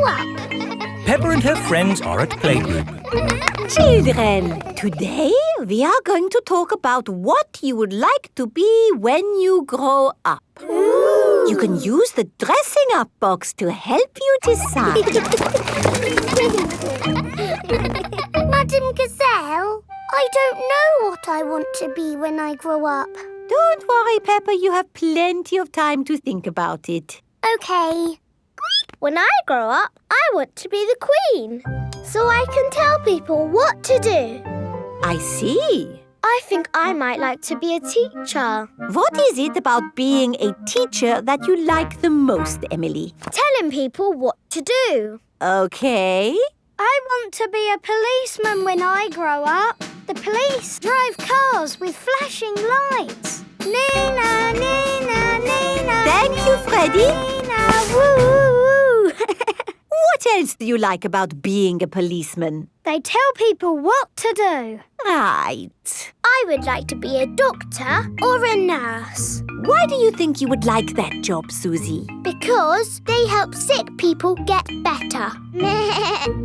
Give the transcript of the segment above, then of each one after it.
grow up. Peppa and her friends are at playgroup. Children, today we are going to talk about what you would like to be when you grow up. Ooh. You can use the dressing up box to help you decide. Madam Gazelle, I don't know what I want to be when I grow up. Don't worry, Peppa, you have plenty of time to think about it. Okay. When I grow up, I want to be the Queen, so I can tell people what to do. I see. I think I might like to be a teacher. What is it about being a teacher that you like the most, Emily? Telling people what to do. Okay. I want to be a policeman when I grow up. The police drive cars with flashing lights. Nina, Nina, Nina. Thank you, Freddie. Nina, woo. What else do you like about being a policeman? They tell people what to do. Right. I would like to be a doctor or a nurse. Why do you think you would like that job, Suzy? Because they help sick people get better.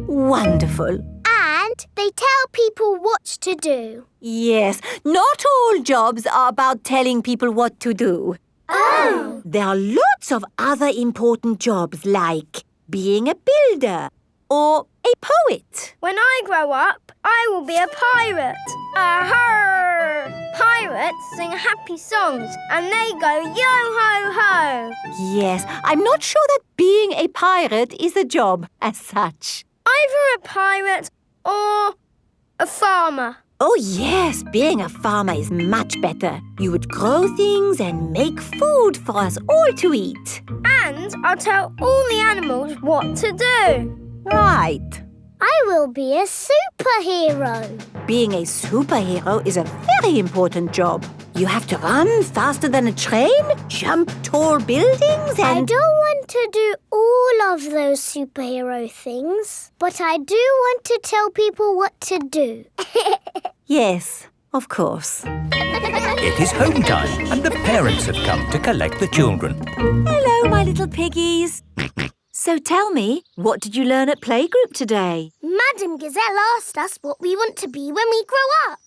Wonderful. And they tell people what to do. Yes, not all jobs are about telling people what to do. Oh! There are lots of other important jobs like being a builder or a poet. When I grow up, I will be a pirate. Arr! Pirates sing happy songs and they go yo-ho-ho. Yes, I'm not sure that being a pirate is a job as such. Either a pirate or a farmer. Oh yes, being a farmer is much better. You would grow things and make food for us all to eat. And I'll tell all the animals what to do. Right. I will be a superhero. Being a superhero is a very important job. You have to run faster than a train, jump tall buildings I and... don't want to do all of those superhero things, but I do want to tell people what to do. Yes, of course. It is home time and the parents have come to collect the children. Hello, my little piggies. So tell me, what did you learn at playgroup today? Madam Gazelle asked us what we want to be when we grow up.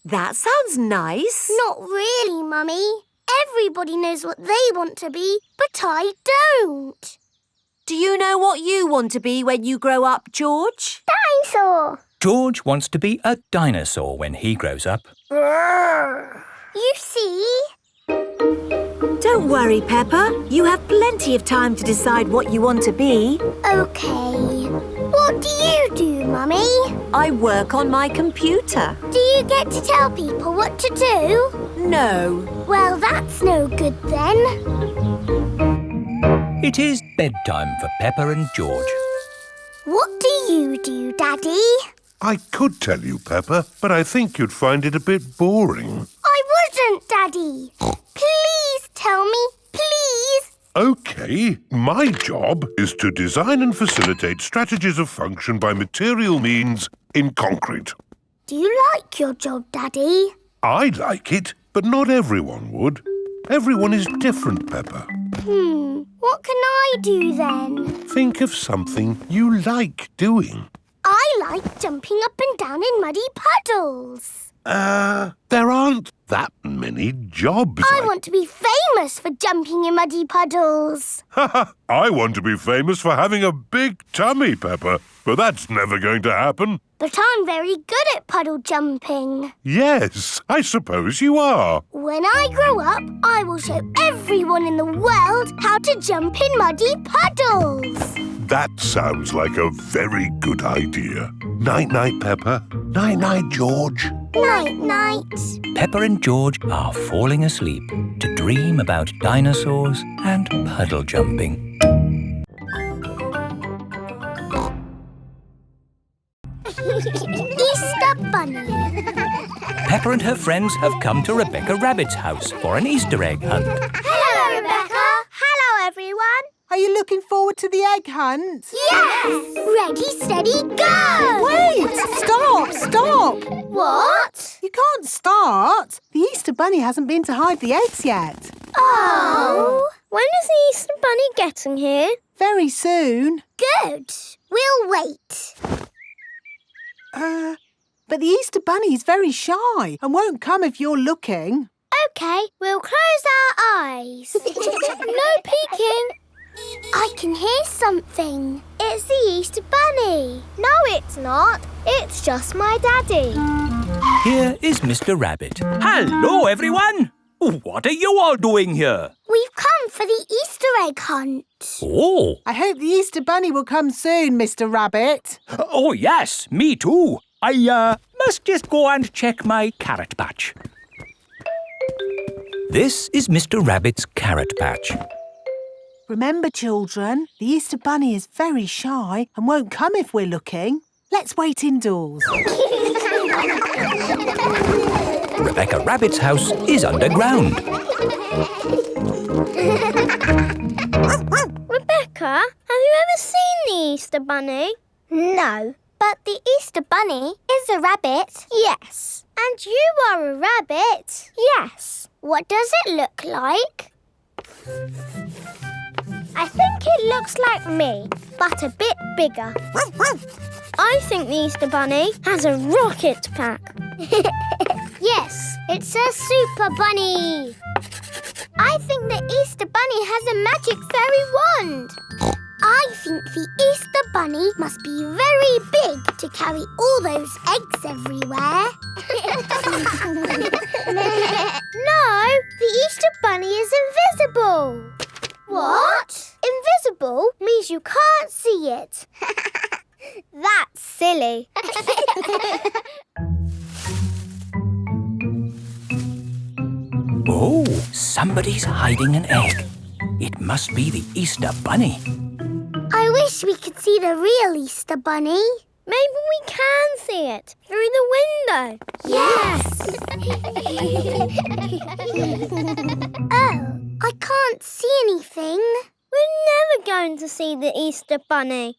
That sounds nice. Not really, Mummy. Everybody knows what they want to be, but I don't. Do you know what you want to be when you grow up, George? Dinosaur. George wants to be a dinosaur when he grows up. You see? Don't worry, Peppa. You have plenty of time to decide what you want to be. OK. What do you do, Mummy? I work on my computer. Do you get to tell people what to do? No. Well, that's no good then. It is bedtime for Peppa and George. What do you do, Daddy? I could tell you, Peppa, but I think you'd find it a bit boring. I wouldn't, Daddy. Please tell me, please. OK, my job is to design and facilitate strategies of function by material means in concrete. Do you like your job, Daddy? I like it, but not everyone would. Everyone is different, Peppa. What can I do then? Think of something you like doing. I like jumping up and down in muddy puddles. There aren't that many jobs. I want to be famous for jumping in muddy puddles. I want to be famous for having a big tummy, Peppa, but that's never going to happen. But I'm very good at puddle jumping. Yes, I suppose you are. When I grow up, I will show everyone in the world how to jump in muddy puddles. That sounds like a very good idea. Night-night, Peppa. Night-night, George. Night-night. Peppa and George are falling asleep to dream about dinosaurs and puddle jumping. Easter Bunny. Peppa and her friends have come to Rebecca Rabbit's house for an Easter egg hunt. Hello, Rebecca. Hello, everyone. Are you looking forward to the egg hunt? Yes! Ready, steady, go! Wait! Stop! What? You can't start. The Easter Bunny hasn't been to hide the eggs yet. Oh! When is the Easter Bunny getting here? Very soon. Good. We'll wait. But the Easter Bunny is very shy and won't come if you're looking. OK, we'll close our eyes. No peeking. I can hear something. It's the Easter Bunny. No, it's not. It's just my daddy. Here is Mr. Rabbit. Hello, everyone. What are you all doing here? We've come for the Easter egg hunt. Oh. I hope the Easter Bunny will come soon, Mr. Rabbit. Oh, yes, me too. I must just go and check my carrot patch. This is Mr. Rabbit's carrot patch. Remember, children, the Easter Bunny is very shy and won't come if we're looking. Let's wait indoors. Rebecca Rabbit's house is underground. Rebecca, have you ever seen the Easter Bunny? No, but the Easter Bunny is a rabbit. Yes. And you are a rabbit. Yes. What does it look like? I think it looks like me, but a bit bigger. I think the Easter Bunny has a rocket pack. Yes, it's a super bunny. I think the Easter Bunny has a magic fairy wand. I think the Easter Bunny must be very big to carry all those eggs everywhere. No, the Easter Bunny is invisible. What? Invisible means you can't see it. That's silly. Oh, somebody's hiding an egg. It must be the Easter Bunny. I wish we could see the real Easter Bunny. Maybe we can see it through the window. Yes! Oh, I can't see anything. We're never going to see the Easter Bunny.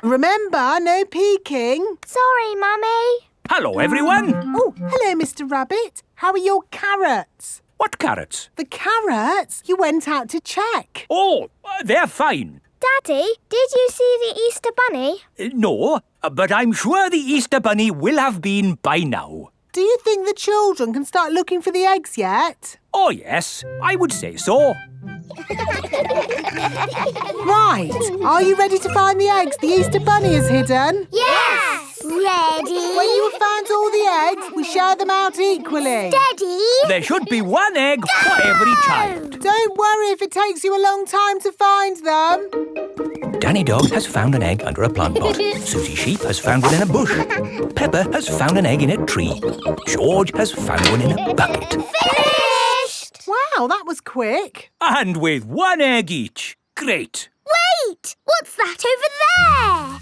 Remember, no peeking. Sorry, Mummy. Hello, everyone. Oh, hello, Mr. Rabbit. How are your carrots? What carrots? The carrots? You went out to check. Oh, they're fine. Daddy, did you see the Easter Bunny? No, but I'm sure the Easter Bunny will have been by now. Do you think the children can start looking for the eggs yet? Oh, yes, I would say so. Right. Are you ready to find the eggs the Easter Bunny has hidden? Yes! Ready? When you have found all the eggs, we share them out equally. Steady? There should be one egg for every child. Don't worry if it takes you a long time to find them. Danny Dog has found an egg under a plant pot. Suzy Sheep has found one in a bush. Peppa has found an egg in a tree. George has found one in a bucket. Finished! Wow, that was quick. And with one egg each. Great. Wait! What's that over there?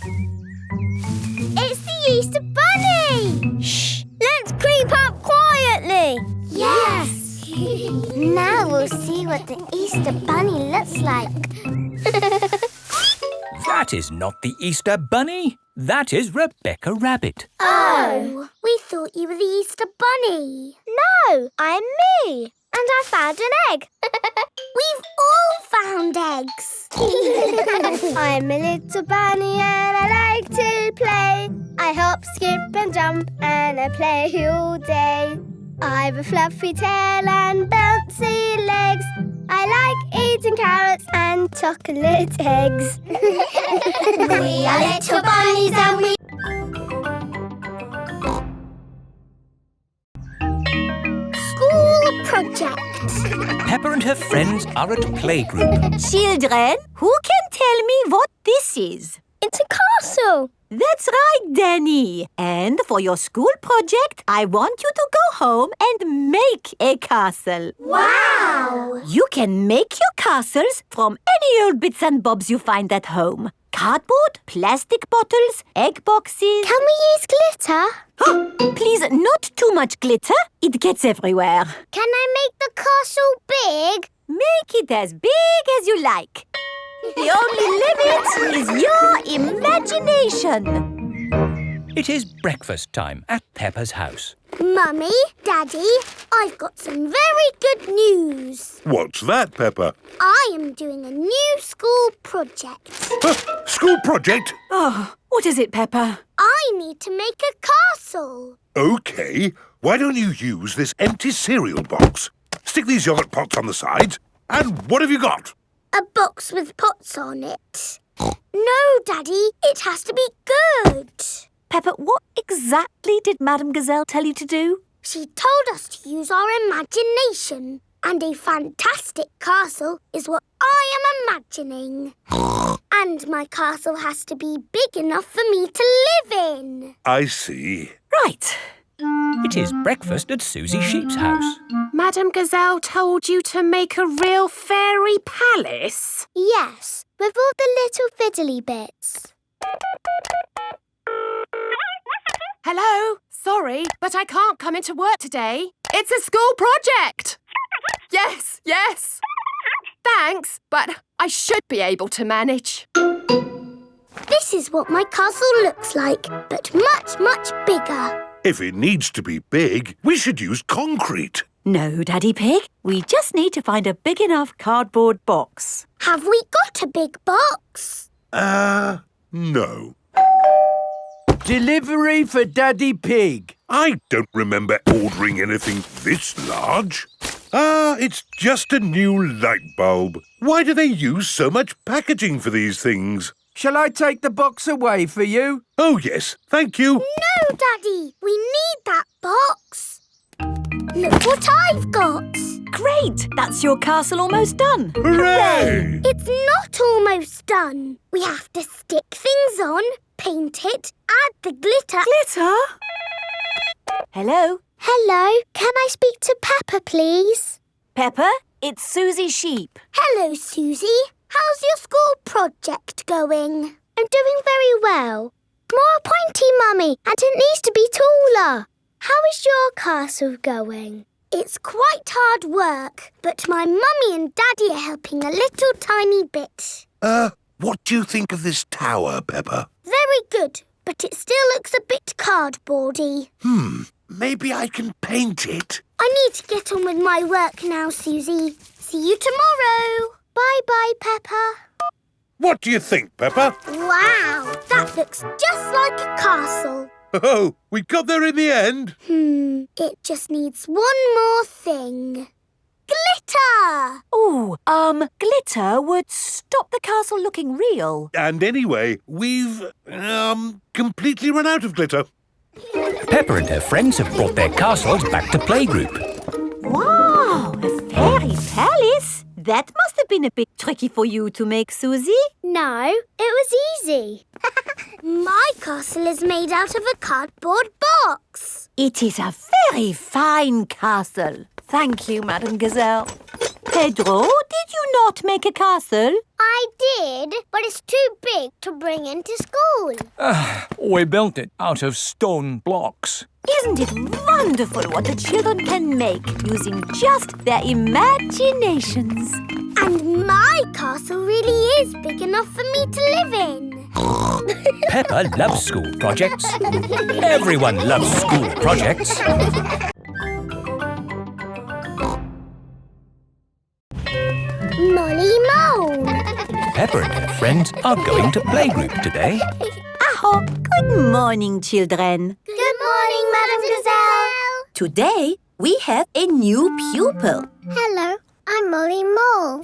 It's the Easter Bunny! Shh! Let's creep up quietly! Yes! Now we'll see what the Easter Bunny looks like. That is not the Easter Bunny. That is Rebecca Rabbit. Oh! We thought you were the Easter Bunny. No, I'm me. And I found an egg. We've all found eggs. I'm a little bunny and I like to play. I hop, skip and jump and I play all day. I've a fluffy tail and bouncy legs. I like eating carrots and chocolate eggs. We are little bunnies and we... School project. Peppa and her friends are at playgroup. Children, who can tell me what this is? It's a castle. That's right, Danny. And for your school project, I want you to go home and make a castle. Wow! You can make your castles from any old bits and bobs you find at home. Cardboard, plastic bottles, egg boxes. Can we use glitter? Please, not too much glitter. It gets everywhere. Can I make the castle big? Make it as big as you like. The only limit is your imagination. It is breakfast time at Peppa's house. Mummy, Daddy, I've got some very good news. What's that, Peppa? I am doing a new school project. School project? Oh, what is it, Peppa? I need to make a castle. OK. Why don't you use this empty cereal box? Stick these yoghurt pots on the sides. And what have you got? A box with pots on it. No, Daddy, it has to be good. Peppa, what exactly did Madame Gazelle tell you to do? She told us to use our imagination. And a fantastic castle is what I am imagining. And my castle has to be big enough for me to live in. I see. Right. It is breakfast at Suzy Sheep's house. Madame Gazelle told you to make a real fairy palace? Yes, with all the little fiddly bits. Hello? Sorry, but I can't come into work today. It's a school project. Yes. Thanks, but I should be able to manage. This is what my castle looks like, but much, much bigger. If it needs to be big, we should use concrete. No, Daddy Pig. We just need to find a big enough cardboard box. Have we got a big box? No. Delivery for Daddy Pig. I don't remember ordering anything this large. It's just a new light bulb. Why do they use so much packaging for these things? Shall I take the box away for you? Oh, yes, thank you. No, Daddy, we need that box. Look what I've got. Great! That's your castle almost done. Hooray! It's not almost done. We have to stick things on, paint it, add the glitter. Glitter? Hello? Hello, can I speak to Peppa, please? Peppa, it's Suzy Sheep. Hello, Suzy. How's your school project going? I'm doing very well. More pointy, Mummy, and it needs to be taller. How is your castle going? It's quite hard work, but my Mummy and Daddy are helping a little tiny bit. What do you think of this tower, Peppa? Very good, but it still looks a bit cardboardy. Maybe I can paint it. I need to get on with my work now, Suzy. See you tomorrow. Bye-bye, Peppa. What do you think, Peppa? Wow, that looks just like a castle. Oh, we got there in the end. It just needs one more thing. Glitter! Oh, glitter would stop the castle looking real. And anyway, we've, completely run out of glitter. Peppa and her friends have brought their castles back to playgroup. Wow, a fairy palace? That must have been a bit tricky for you to make, Suzy. No, it was easy. My castle is made out of a cardboard box. It is a very fine castle. Thank you, Madame Gazelle. Pedro, did you not make a castle? I did, but it's too big to bring into school. We built it out of stone blocks. Isn't it wonderful what the children can make using just their imaginations? And my castle really is big enough for me to live in. Peppa loves school projects. Everyone loves school projects. Molly Mole. Peppa and her friends are going to playgroup today. Aho, good morning, children. Good morning, Madame Gazelle. Today, we have a new pupil. Hello, I'm Molly Mole.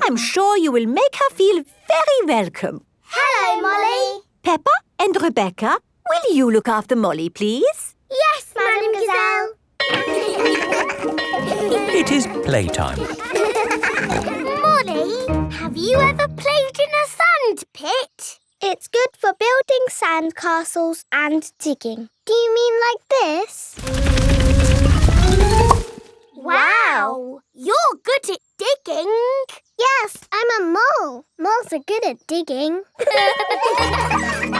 I'm sure you will make her feel very welcome. Hello, Molly. Peppa and Rebecca, will you look after Molly, please? Yes, Madame Gazelle. It is playtime. Molly, have you ever played in a sand pit? It's good for building sand castles and digging. Do you mean like this? Wow! You're good at digging. Yes, I'm a mole. Moles are good at digging.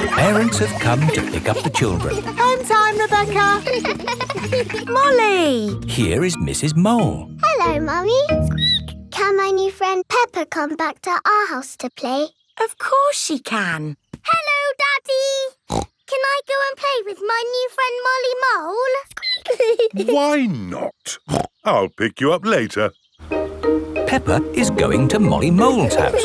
Parents have come to pick up the children. Home time, Rebecca. Molly! Here is Mrs. Mole. Hello, Mummy. Can my new friend Peppa come back to our house to play? Of course she can. Hello, Daddy. Can I go and play with my new friend Molly Mole? Why not? I'll pick you up later. Peppa is going to Molly Mole's house.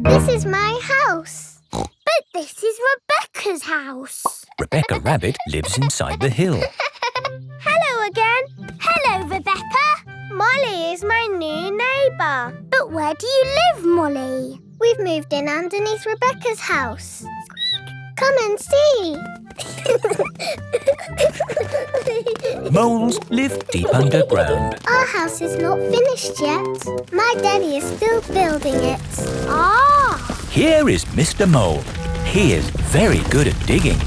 This is my house. But this is Rebecca's house. Rebecca Rabbit lives inside the hill. Hello again. Hello, Rebecca. Molly is my new neighbour. But where do you live, Molly? We've moved in underneath Rebecca's house. Come and see. Moles live deep underground. Our house is not finished yet. My daddy is still building it. Ah! Here is Mr. Mole. He is very good at digging.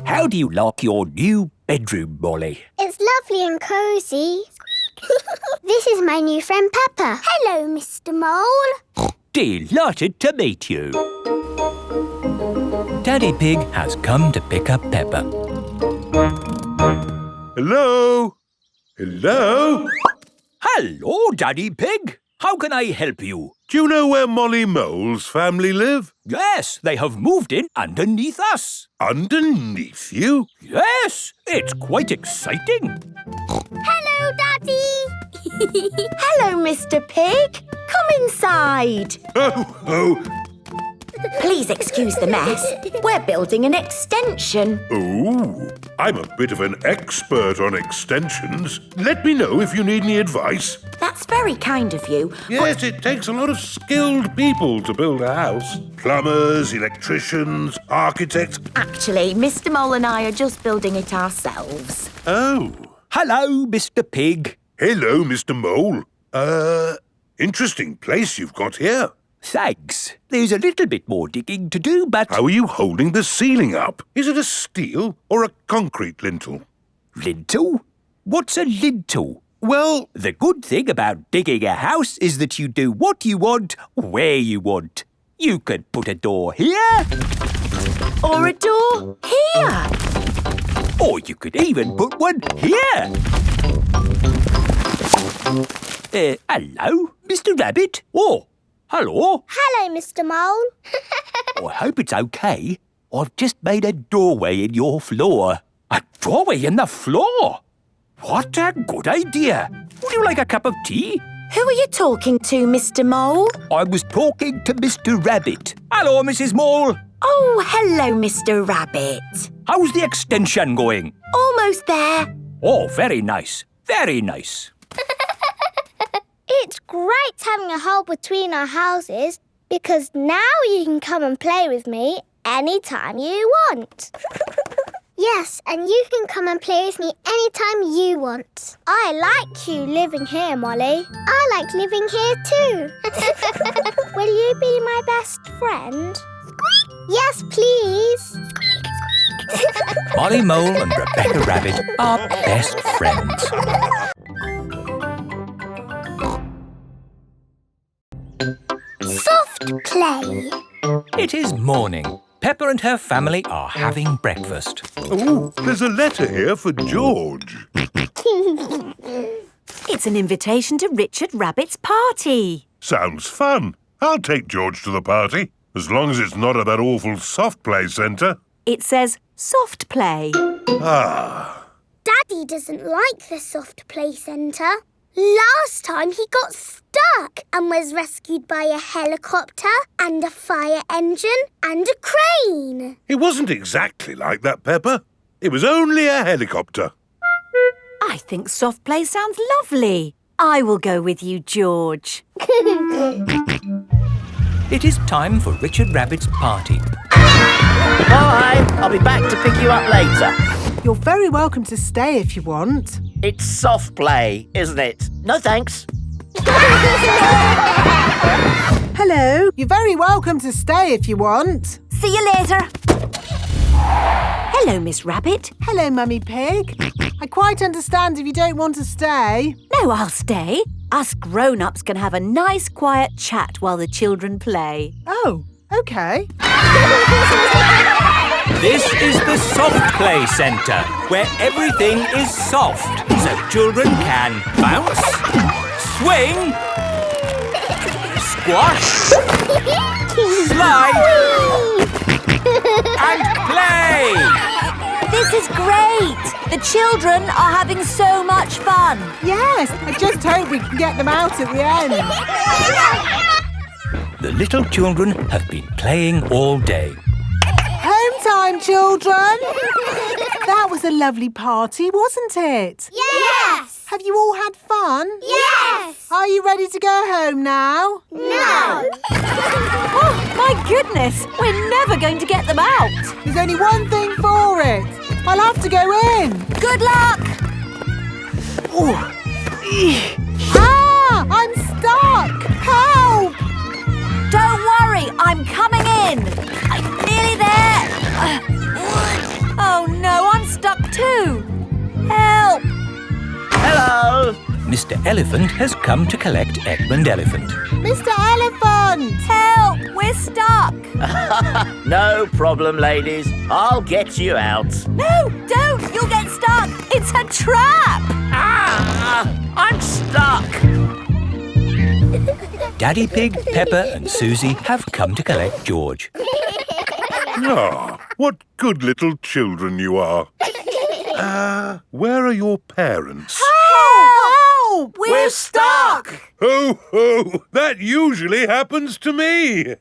How do you like your new bedroom, Molly? It's lovely and cosy. This is my new friend Peppa. Hello, Mr. Mole. Delighted to meet you. Daddy Pig has come to pick up Peppa. Hello? Hello? Hello, Daddy Pig. How can I help you? Do you know where Molly Mole's family live? Yes, they have moved in underneath us. Underneath you? Yes, it's quite exciting. Hello, Daddy. Hello, Mr. Pig. Come inside. Oh. Please excuse the mess. We're building an extension. Oh, I'm a bit of an expert on extensions. Let me know if you need any advice. That's very kind of you. Yes, it takes a lot of skilled people to build a house. Plumbers, electricians, architects. Actually, Mr. Mole and I are just building it ourselves. Oh. Hello, Mr. Pig. Hello, Mr. Mole. Interesting place you've got here. Thanks. There's a little bit more digging to do, but... How are you holding the ceiling up? Is it a steel or a concrete lintel? Lintel? What's a lintel? Well, The good thing about digging a house is that you do what you want, where you want. You could put a door here, Or a door here. or you could even put one here. Hello, Mr. Rabbit? Oh, hello. Hello, Mr. Mole. I hope it's okay. I've just made a doorway in your floor. A doorway in the floor? What a good idea. Would you like a cup of tea? Who are you talking to, Mr. Mole? I was talking to Mr. Rabbit. Hello, Mrs. Mole. Oh, hello, Mr. Rabbit. How's the extension going? Almost there. Oh, very nice. Very nice. It's great having a hole between our houses because now you can come and play with me anytime you want. Yes, and you can come and play with me anytime you want. I like you living here, Molly. I like living here too. Will you be my best friend? Yes, please. Molly Mole and Rebecca Rabbit are best friends. Soft play. It is morning. Peppa and her family are having breakfast. oh, there's a letter here for George. It's an invitation to Richard Rabbit's party. Sounds fun. I'll take George to the party, as long as it's not at that awful soft play centre. It says soft play. Ah, Daddy doesn't like the soft play centre. Last time he got stuck and was rescued by a helicopter and a fire engine and a crane. it wasn't exactly like that, Peppa. It was only a helicopter. I think soft play sounds lovely. I will go with you, George. It is time for Richard Rabbit's party. Bye! I'll be back to pick you up later. You're very welcome to stay if you want. It's soft play, isn't it? No thanks. Hello. You're very welcome to stay if you want. See you later. Hello, Miss Rabbit. Hello, Mummy Pig. I quite understand if you don't want to stay. No, I'll stay. Us grown-ups can have a nice quiet chat while the children play. Oh, OK. This is the Soft Play Centre, where everything is soft, so children can bounce, swing, squash, slide, and play. This is great! The children are having so much fun. Yes, I just hope we can get them out at the end. The little children have been playing all day. Home time, children! That was a lovely party, wasn't it? Yes! Have you all had fun? Yes! Are you ready to go home now? No! Oh, my goodness! We're never going to get them out. There's only one thing for it. I'll have to go in. Good luck! Ah! I'm stuck! Help! Don't worry, I'm coming in. I'm nearly there. Oh no, I'm stuck too. Help! Hello. Mr. Elephant has come to collect Edmund Elephant. Mr. Elephant! Help! We're stuck. No problem, ladies. I'll get you out. No, don't! You'll get stuck. It's a trap. Ah! I'm stuck. Daddy Pig, Peppa and Suzy have come to collect George. Ah, what good little children you are. Where are your parents? Help! We're stuck. Ho, ho! That usually happens to me.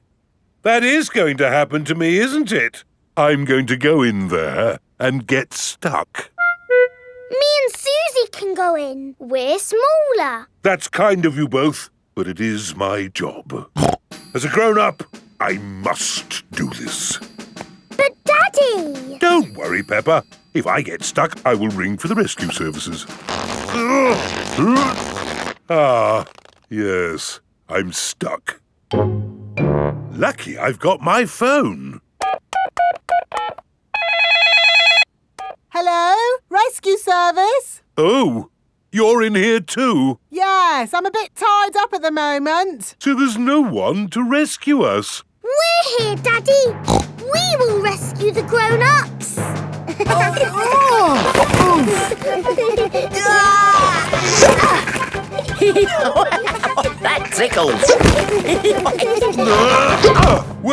That is going to happen to me, isn't it? I'm going to go in there and get stuck. Me and Suzy can go in. We're smaller. That's kind of you both, but it is my job. As a grown-up, I must do this. But Daddy! Don't worry, Peppa. If I get stuck, I will ring for the rescue services. Ah, yes, I'm stuck. Lucky I've got my phone. Hello? Rescue service? Oh, you're in here too? Yes, I'm a bit tied up at the moment. So there's no one to rescue us. We're here, Daddy. We will rescue the grown-ups. That tickles.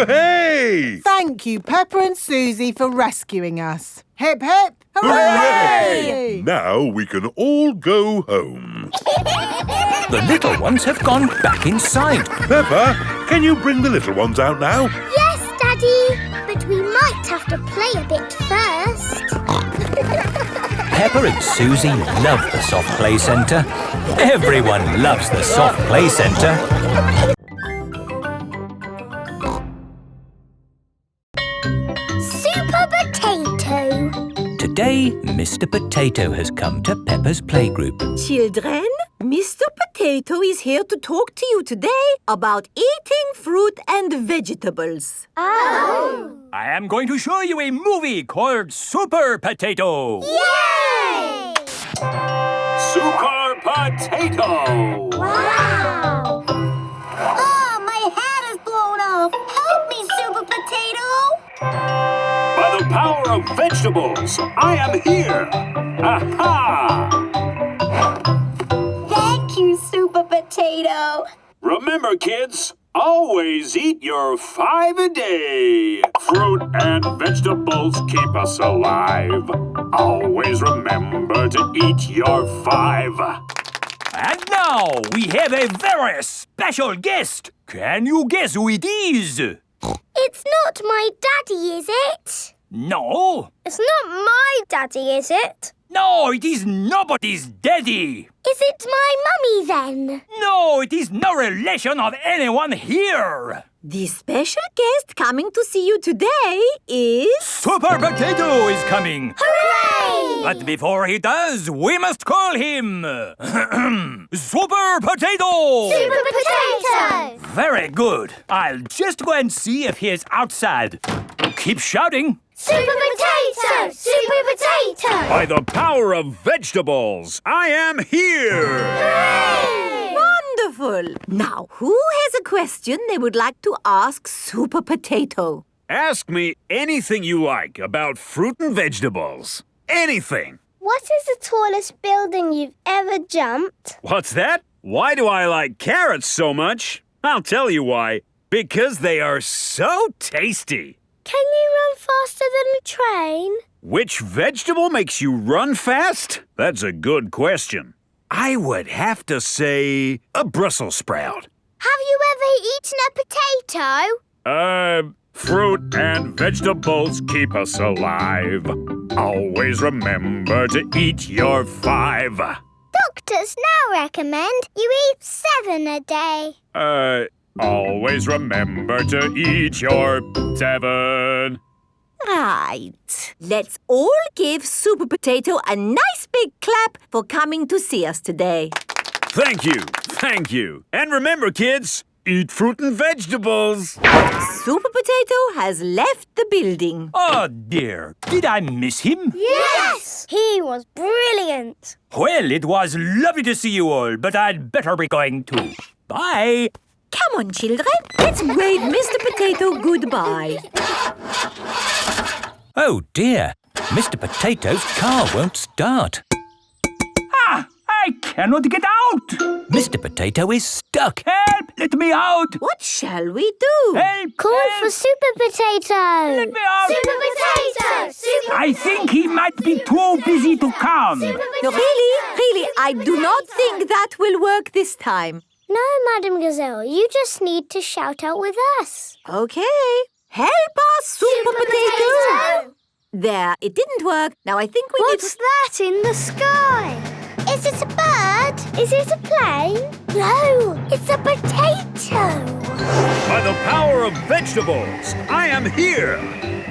Hey! Thank you, Peppa and Suzy, for rescuing us. Hip, hip, Hooray! Now we can all go home. The little ones have gone back inside. Peppa, can you bring the little ones out now? Yes, Daddy. But we might have to play a bit first. Peppa and Suzy love the soft play centre. Everyone loves the soft play centre. Super Potato. Today, Mr. Potato has come to Peppa's playgroup. Children, Mr. Potato is here to talk to you today about eating fruit and vegetables. Oh. I am going to show you a movie called Super Potato. Yay! Super Potato! Wow! Oh, my hat is blown off. Help me, Super Potato. By the power of vegetables, I am here. Aha! Thank you, Super Potato. Remember, kids, always eat your 5 a day. Fruit and vegetables keep us alive. Always remember to eat your 5. And now we have a very special guest. Can you guess who it is? It's not my daddy, is it? No. It's not my daddy, is it? No, it is nobody's daddy. Is it my mummy then? No, it is no relation of anyone here. The special guest coming to see you today is... Super Potato is coming. Hooray! But before he does, we must call him Super Potato! Super Potato! Very good. I'll just go and see if he is outside. Keep shouting. Super Potato! Super Potato! By the power of vegetables, I am here! Hooray! Wonderful! Now, who has a question they would like to ask Super Potato? Ask me anything you like about fruit and vegetables. Anything. What is the tallest building you've ever jumped? What's that? Why do I like carrots so much? I'll tell you why. Because they are so tasty. Can you run faster than a train? Which vegetable makes you run fast? That's a good question. I would have to say a Brussels sprout. Have you ever eaten a potato? Fruit and vegetables keep us alive. Always remember to eat your 5. Doctors now recommend you eat 7 a day. Always remember to eat your 7. Right. Let's all give Super Potato a nice big clap for coming to see us today. Thank you. Thank you. And remember, kids, eat fruit and vegetables. Super Potato has left the building. Oh, dear. Did I miss him? Yes! He was brilliant. Well, it was lovely to see you all, but I'd better be going too. Bye. Come on, children. Let's wave Mr. Potato goodbye. Oh, dear. Mr. Potato's car won't start. Ah! I cannot get out! Mr. Potato is stuck. Help! Let me out! What shall we do? Help! Call help. for Super Potato. Let me out! Super Potato! Super I think he might be too busy to come. No, really, I do not think that will work this time. No, Madam Gazelle, you just need to shout out with us. Okay. Help us, Super Potato! There, it didn't work. Now I think we What's that in the sky? Is it a bird? Is it a plane? No, it's a potato. By the power of vegetables, I am here.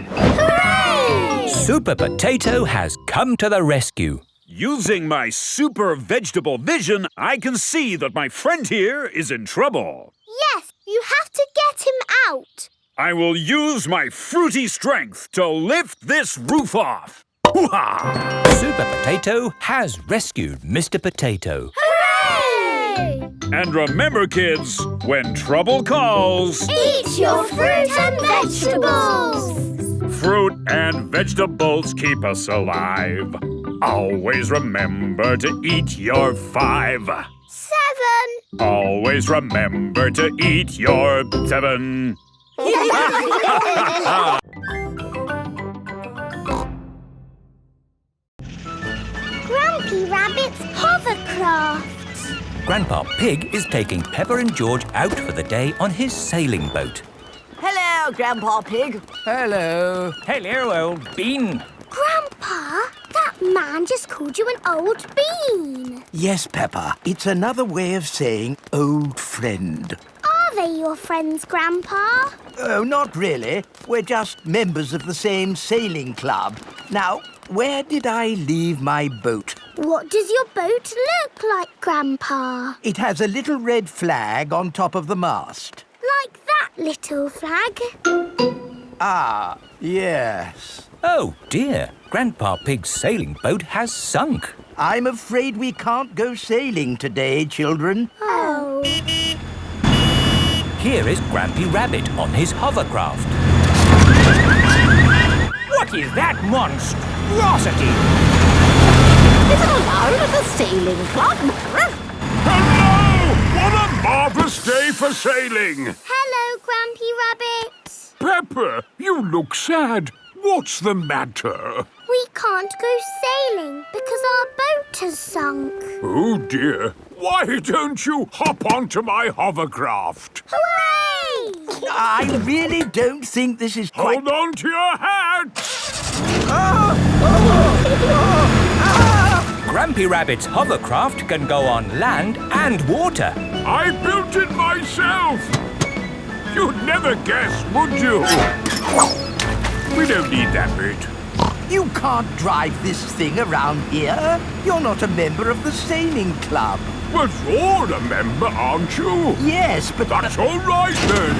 Hooray! Super Potato has come to the rescue. Using my super vegetable vision, I can see that my friend here is in trouble. Yes, you have to get him out. I will use my fruity strength to lift this roof off. Hoo-ha! Super Potato has rescued Mr. Potato. Hooray! And remember, kids, when trouble calls, Eat your fruit and vegetables. Fruit and vegetables keep us alive. Always remember to eat your 5. 7. Always remember to eat your 7. Grumpy Rabbit's hovercraft. Grandpa Pig is taking Peppa and George out for the day on his sailing boat. Hello, Grandpa Pig. Hello. Hello, old bean. Grandpa, that man just called you an old bean. Yes, Peppa. It's another way of saying old friend. Are they your friends, Grandpa? Oh, not really. We're just members of the same sailing club. Now, where did I leave my boat? What does your boat look like, Grandpa? It has a little red flag on top of the mast. Like that little flag? Ah, yes. Oh, dear. Grandpa Pig's sailing boat has sunk. I'm afraid we can't go sailing today, children. Oh. Here is Grampy Rabbit on his hovercraft. What is that monstrosity? Is it allowed at the sailing club? Hello! What a marvellous day for sailing! Hello, Grampy Rabbit. Peppa, you look sad. What's the matter? We can't go sailing because our boat has sunk. Oh dear. Why don't you hop onto my hovercraft? Hooray! I really don't think this is quite... Hold on to your hat! Grampy Rabbit's hovercraft can go on land and water. I built it myself! You'd never guess, would you? We don't need that bit. You can't drive this thing around here. You're not a member of the sailing club. But you're a member, aren't you? Yes, but... That's all right, then.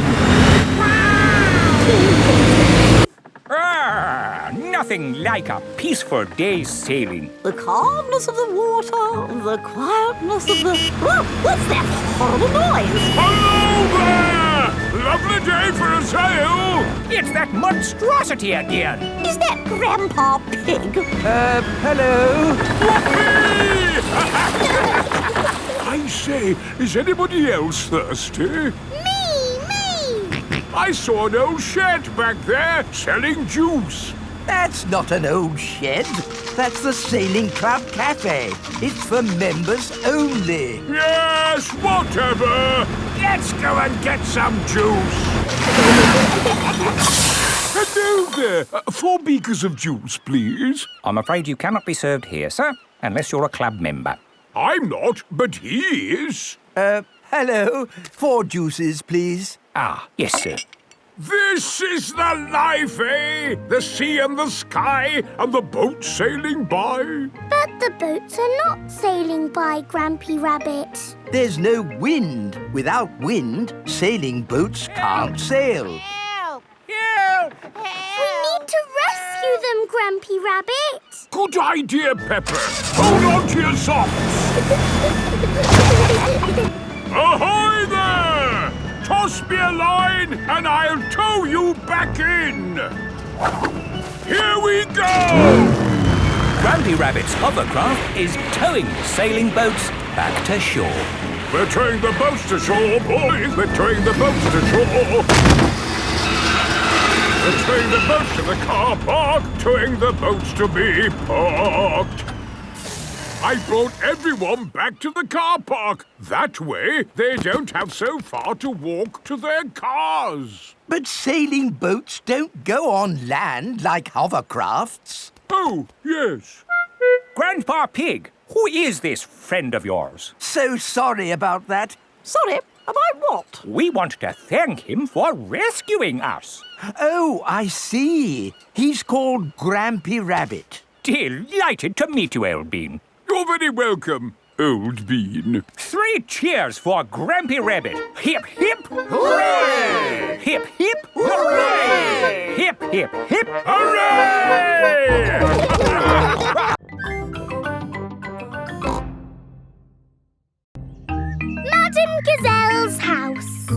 Nothing like a peaceful day's sailing. The calmness of the water, the quietness of the... Oh, what's that horrible noise? Hello there! Lovely day for a sail! It's that monstrosity again. Is that Grandpa Pig? hello? I say, is anybody else thirsty? Me! I saw an old shed back there selling juice. That's not an old shed. That's the Sailing Club Cafe. It's for members only. Yes, whatever. Let's go and get some juice. Hello there. 4 beakers of juice, please. I'm afraid you cannot be served here, sir, unless you're a club member. I'm not, but he is. Hello. 4 juices, please. Ah, yes, sir. This is the life, eh? The sea and the sky and the boat sailing by. But the boats are not sailing by, Grampy Rabbit. There's no wind. Without wind, sailing boats can't sail. Help! We need to rescue them, Grampy Rabbit. Good idea, Pepper. Hold on to your socks. Ahoy there! Toss me a line and I'll tow you back in. Here we go! Grampy Rabbit's hovercraft is towing the sailing boats back to shore. We're towing the boats to shore, boys. We're towing the boats to shore. We're towing the boats to the car park. Towing the boats to be parked. I brought everyone back to the car park. That way, they don't have so far to walk to their cars. But sailing boats don't go on land like hovercrafts. Oh, yes. Grandpa Pig, who is this friend of yours? So sorry about that. Sorry, about what? We want to thank him for rescuing us. Oh, I see. He's called Grampy Rabbit. Delighted to meet you, Old Bean. You're very welcome, Old Bean. 3 cheers for Grampy Rabbit. Hip, hip, hooray! Hip, hip, hooray! Hip, hip, hip, Hooray! Madame Gazelle's house.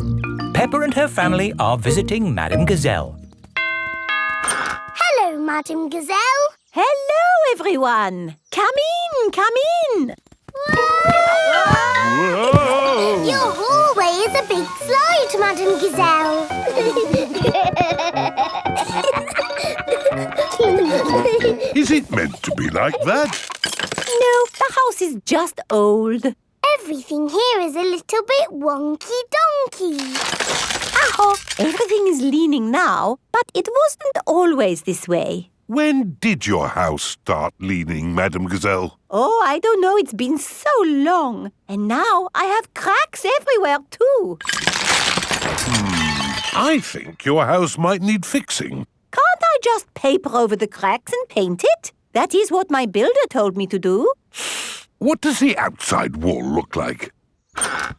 Peppa and her family are visiting Madame Gazelle. Hello, Madame Gazelle. Hello, everyone. Come in. Your hallway is a big slide, Madame Gazelle. Is it meant to be like that? No, the house is just old. Everything here is a little bit wonky-donkey. Oh, everything is leaning now, but it wasn't always this way. When did your house start leaning, Madame Gazelle? Oh, I don't know. It's been so long. And now I have cracks everywhere, too. I think your house might need fixing. Can't I just paper over the cracks and paint it? That is what my builder told me to do. What does the outside wall look like? Ah,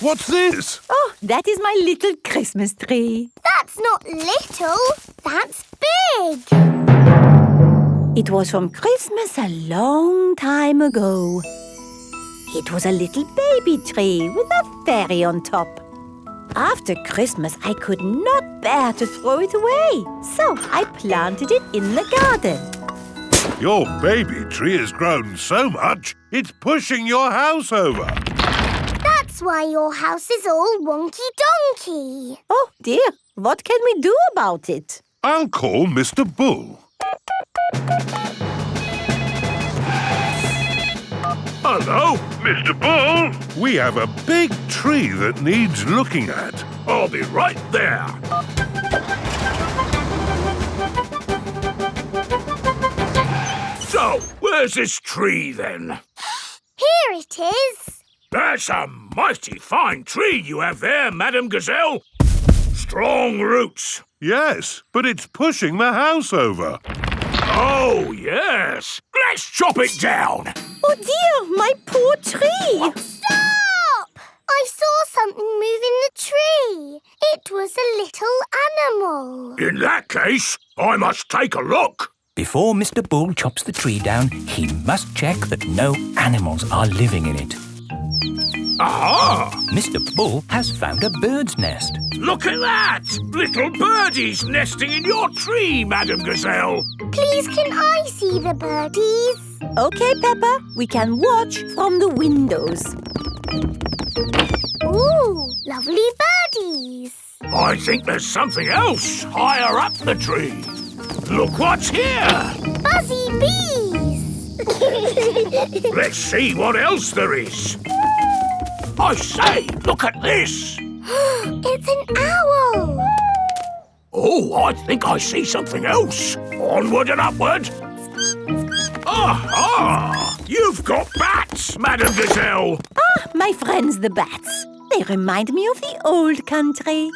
what's this? Oh, that is my little Christmas tree. That's not little, that's big. It was from Christmas a long time ago. It was a little baby tree with a fairy on top. After Christmas, I could not bear to throw it away, so I planted it in the garden. Your baby tree has grown so much, it's pushing your house over. That's why your house is all wonky-donkey. Oh, dear. What can we do about it? I'll call Mr. Bull. Hello, Mr. Bull. We have a big tree that needs looking at. I'll be right there. So, where's this tree then? Here it is. That's a mighty fine tree you have there, Madame Gazelle. Strong roots. Yes, but it's pushing the house over. Oh, yes. Let's chop it down. Oh, dear, my poor tree. Stop! I saw something move in the tree. It was a little animal. In that case, I must take a look. Before Mr. Bull chops the tree down, he must check that no animals are living in it. Aha! Mr. Bull has found a bird's nest. Look at that! Little birdies nesting in your tree, Madame Gazelle. Please, can I see the birdies? OK, Peppa, we can watch from the windows. Ooh, lovely birdies. I think there's something else higher up the tree. Look what's here! Buzzy bees! Let's see what else there is. I say, look at this. It's an owl! Oh, I think I see something else. Onward and upward. Aha! You've got bats, Madame Gazelle. My friends the bats. They remind me of the old country.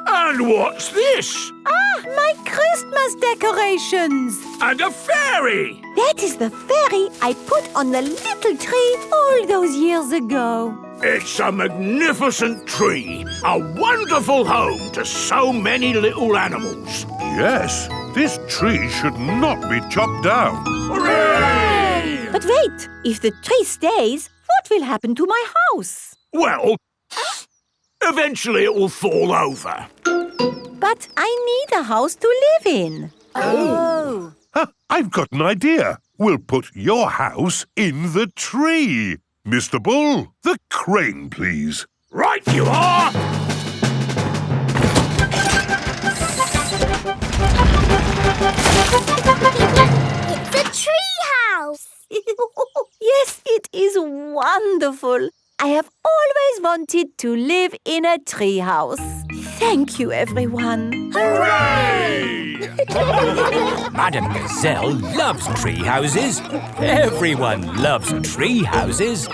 And what's this? My Christmas decorations. And a fairy. That is the fairy I put on the little tree all those years ago. It's a magnificent tree. A wonderful home to so many little animals. Yes, this tree should not be chopped down. Hooray! But wait, if the tree stays, what will happen to my house? Well, eventually it will fall over. But I need a house to live in. Oh. I've got an idea. We'll put your house in the tree. Mr. Bull, the crane, please. Right you are! It's a tree house! Yes, it is wonderful. I have always wanted to live in a tree house. Thank you, everyone. Hooray! Madame Gazelle loves tree houses. Everyone loves tree houses.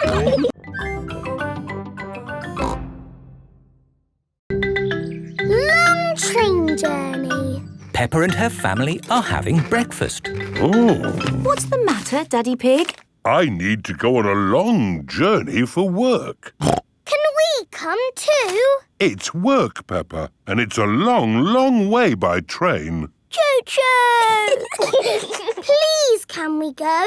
Long train journey. Peppa and her family are having breakfast. Oh, What's the matter, Daddy Pig? I need to go on a long journey for work. Can we come too? It's work, Peppa, and it's a long, long way by train. Choo-choo! Please, can we go?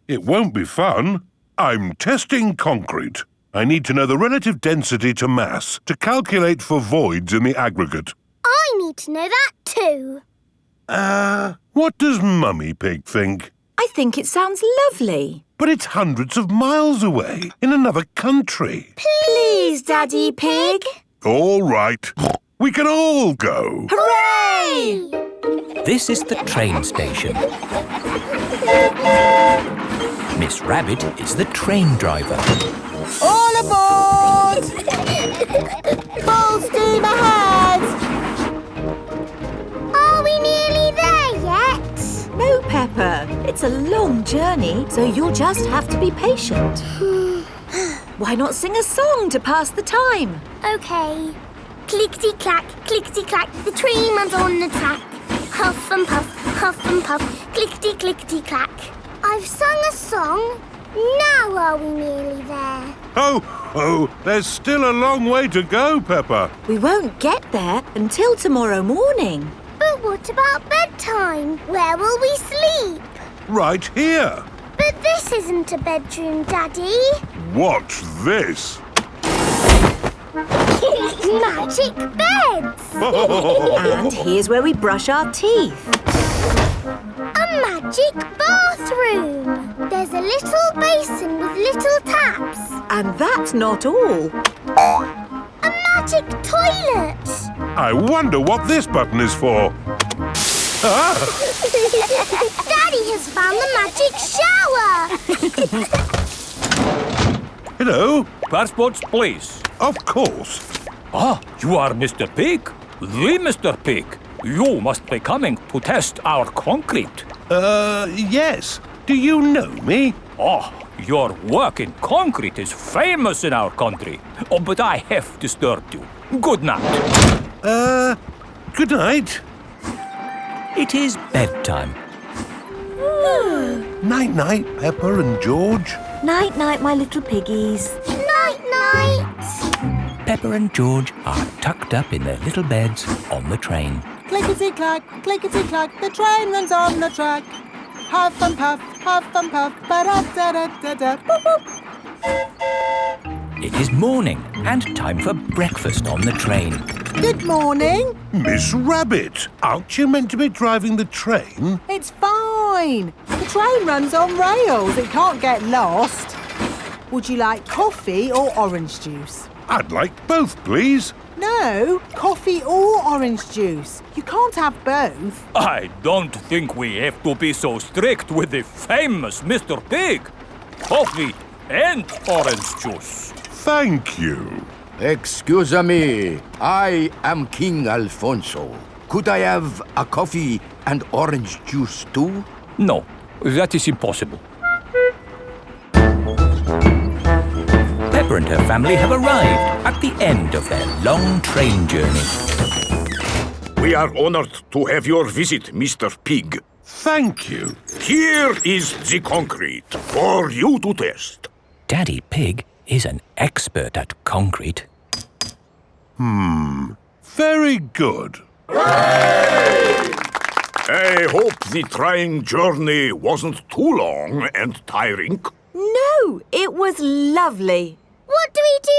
It won't be fun. I'm testing concrete. I need to know the relative density to mass to calculate for voids in the aggregate. I need to know that too. What does Mummy Pig think? I think it sounds lovely. But it's hundreds of miles away, in another country. Please, Daddy Pig. All right. We can all go. Hooray! This is the train station. Miss Rabbit is the train driver. All aboard! Full steam ahead! Are we nearly there yet? No, Peppa. It's a long journey, so you'll just have to be patient. Why not sing a song to pass the time? OK. Clickety-clack, clickety-clack, the train runs on the track. Huff and puff, clickety-clickety-clack. I've sung a song. Now are we nearly there? Oh, there's still a long way to go, Peppa. We won't get there until tomorrow morning. But what about bedtime? Where will we sleep? Right here. But this isn't a bedroom, Daddy. Watch this. Magic beds! And here's where we brush our teeth. A magic bathroom! There's a little basin with little taps. And that's not all. A magic toilet! I wonder what this button is for. Daddy has found the magic shower! Hello? Passports, please. Of course. You are Mr. Pig? The Mr. Pig. You must be coming to test our concrete. Yes. Do you know me? Your work in concrete is famous in our country. But I have disturbed you. Good night. Good night. It is bedtime. Night-night, Peppa and George. Night-night, my little piggies. Night-night! Peppa and George are tucked up in their little beds on the train. Clickety-clack, clickety-clack, the train runs on the track. Huff and puff, ba-da-da-da-da, boop, boop. It is morning and time for breakfast on the train. Good morning. Miss Rabbit, aren't you meant to be driving the train? It's fine. The train runs on rails. It can't get lost. Would you like coffee or orange juice? I'd like both, please. No, coffee or orange juice. You can't have both. I don't think we have to be so strict with the famous Mr. Pig. Coffee and orange juice. Thank you. Excuse me, I am King Alfonso. Could I have a coffee and orange juice too? No, that is impossible. Peppa and her family have arrived at the end of their long train journey. We are honored to have your visit, Mr. Pig. Thank you. Here is the concrete for you to test. Daddy Pig is an expert at concrete. Very good. I hope the trying journey wasn't too long and tiring. No, it was lovely. What do we do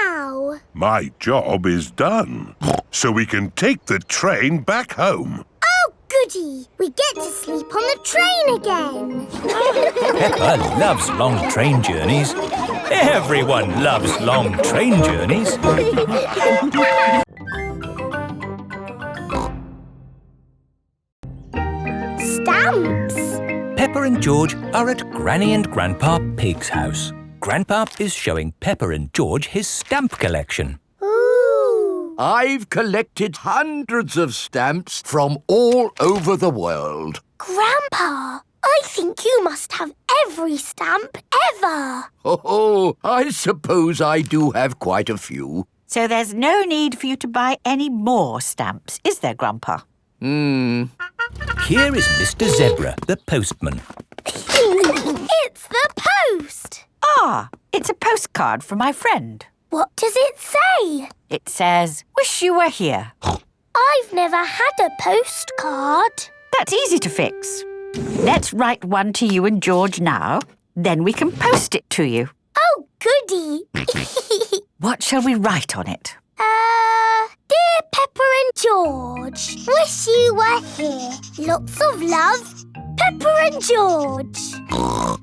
now? My job is done, so we can take the train back home. Oh, goody! We get to sleep on the train again. Peppa loves long train journeys. Everyone loves long train journeys. Stamps. Peppa and George are at Granny and Grandpa Pig's house. Grandpa is showing Peppa and George his stamp collection. Ooh. I've collected hundreds of stamps from all over the world. Grandpa, I think you must have every stamp ever. Oh, I suppose I do have quite a few. So there's no need for you to buy any more stamps, is there, Grandpa? Here is Mr. Zebra, the postman. It's the post. Ah, it's a postcard from my friend. What does it say? It says, "Wish you were here." I've never had a postcard. That's easy to fix. Let's write one to you and George now. Then we can post it to you. Oh, goody. What shall we write on it? Dear Peppa and George, wish you were here. Lots of love, Peppa and George.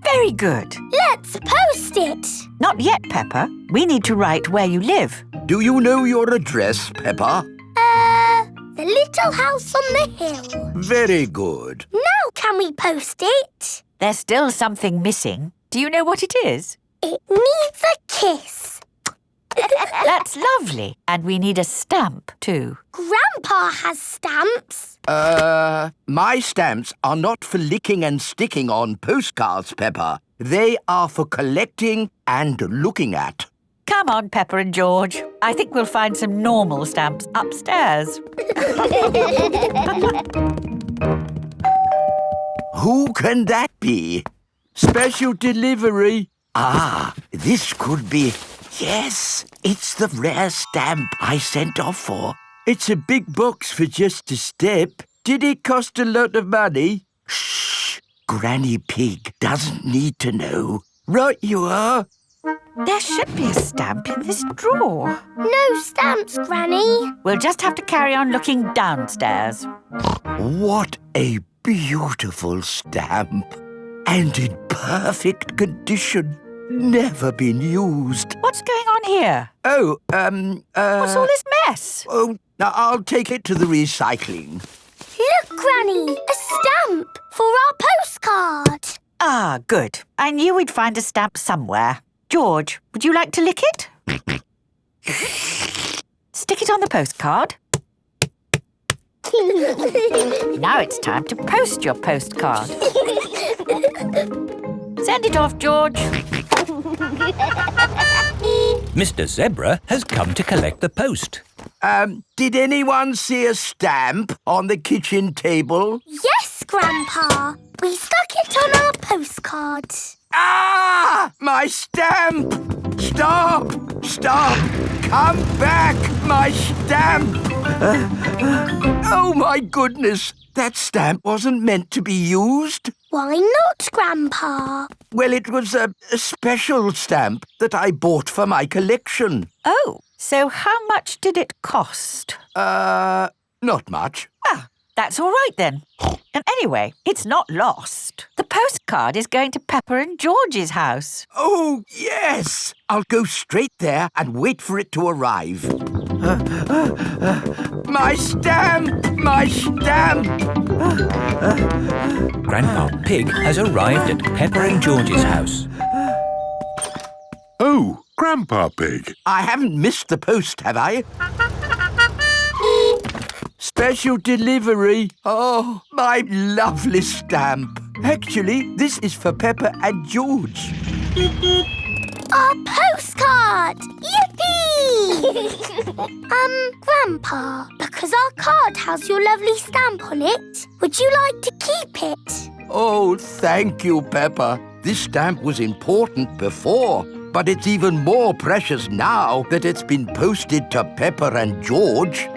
Very good. Let's post it. Not yet, Peppa. We need to write where you live. Do you know your address, Peppa? The little house on the hill. Very good. Now can we post it? There's still something missing. Do you know what it is? It needs a kiss. That's lovely. And we need a stamp, too. Grandpa has stamps. My stamps are not for licking and sticking on postcards, Peppa. They are for collecting and looking at. Come on, Peppa and George. I think we'll find some normal stamps upstairs. Who can that be? Special delivery? Ah, this could be... Yes, it's the rare stamp I sent off for. It's a big box for just a step. Did it cost a lot of money? Shh! Granny Pig doesn't need to know. Right you are. There should be a stamp in this drawer. No stamps, Granny. We'll just have to carry on looking downstairs. What a beautiful stamp. And in perfect condition. Never been used. What's going on here? Oh, What's all this mess? Oh, now I'll take it to the recycling. Look, Granny, a stamp for our postcard. Ah, good. I knew we'd find a stamp somewhere. George, would you like to lick it? Stick it on the postcard. Now it's time to post your postcard. Send it off, George. Mr. Zebra has come to collect the post. Did anyone see a stamp on the kitchen table? Yes, Grandpa. We stuck it on our postcard. Ah! My stamp! Stop! Stop! Come back! My stamp! Oh, my goodness! That stamp wasn't meant to be used. Why not, Grandpa? Well, it was a special stamp that I bought for my collection. Oh, so how much did it cost? Not much. Ah, that's all right then. And anyway, it's not lost. The postcard is going to Peppa and George's house. Oh, yes! I'll go straight there and wait for it to arrive. My stamp! My stamp! Grandpa Pig has arrived at Peppa and George's house. Oh, Grandpa Pig. I haven't missed the post, have I? Special delivery. Oh, my lovely stamp. Actually, this is for Peppa and George. Our postcard! Yippee! Grandpa, because our card has your lovely stamp on it, would you like to keep it? Oh, thank you, Peppa. This stamp was important before, but it's even more precious now that it's been posted to Peppa and George.